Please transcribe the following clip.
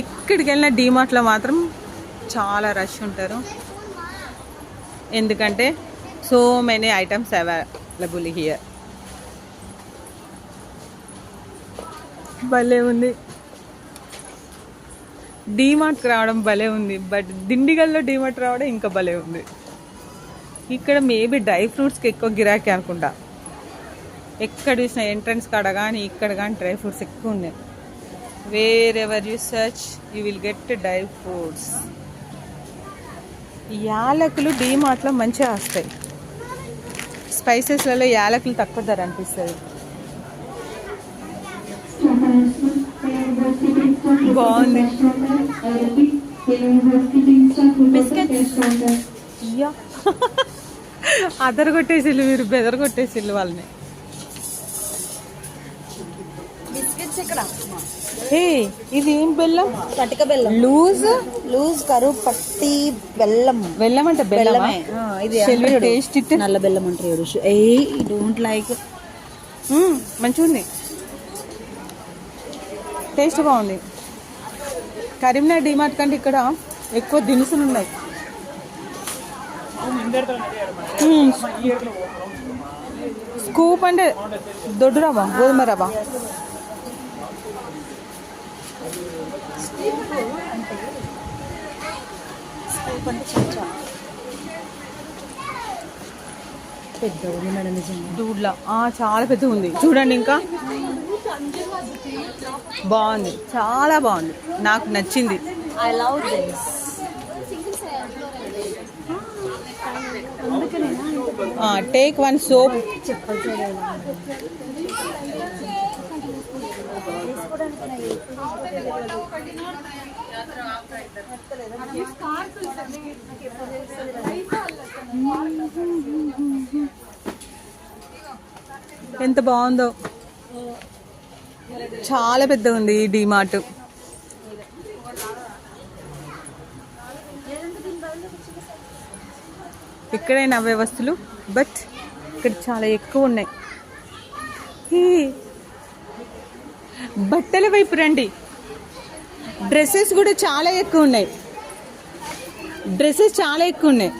ఎక్కడికి వెళ్ళినా డీమార్ట్లో మాత్రం చాలా రష్ ఉంటారు, ఎందుకంటే so many items available here. భలే ఉంది, డీమార్ట్కి రావడం భలే ఉంది, బట్ దిండిగల్లో డీమార్ట్ రావడం ఇంకా భలే ఉంది. ఇక్కడ మేబీ డ్రై ఫ్రూట్స్కి ఎక్కువ గిరాకీ అనుకుంటా, ఎక్కడ చూసిన ఎంట్రన్స్ కాడ కానీ ఇక్కడ కానీ డ్రై ఫ్రూట్స్ ఎక్కువ ఉన్నాయి. Wear ever you search you will get dry fruits. యాలకులు డీమార్ట్లో మంచిగా వస్తాయి, స్పైసెస్లలో యాలకులు తక్కువ ధర అనిపిస్తుంది. బాగుంది. అదర కొట్టేసిల్లు మీరు, బెదర కొట్టేసిల్లు వాళ్ళని. ఇది ఏం బెల్లం? కటిక బెల్లం, లూజ్ కరువు పట్టి బెల్లం. బెల్లం అంటే బెల్లమే. ఇది టేస్ట్ ఇట్ నల్ల బెల్లం అంటారు. Don't like. మంచిగా ఉంది, టేస్ట్ బాగుంది. కరీంనగర్ డిమార్ట్ కంటే ఇక్కడ ఎక్కువ దినుసులు ఉన్నాయి. స్కూప్ అంటే దొడ్డు రవ్వ, గోధుమ రవ్వ. పెద్ద ఉంది మేడం, నిజంగా దూడ్లా చాలా పెద్ద ఉంది చూడండి. ఇంకా బాగుంది, చాలా బాగుంది, నాకు నచ్చింది. I love this. Take one soap. ఎంత బాగుందో, చాలా పెద్ద ఉంది ఈ డీమార్ట్. ఇక్కడైనా అవే వస్తువులు, బట్ ఇక్కడ చాలా ఎక్కువ ఉన్నాయి. బట్టల వైపు రండి, డ్రెస్సెస్ కూడా చాలా ఎక్కువ ఉన్నాయి, డ్రెస్సెస్ చాలా ఎక్కువ ఉన్నాయి.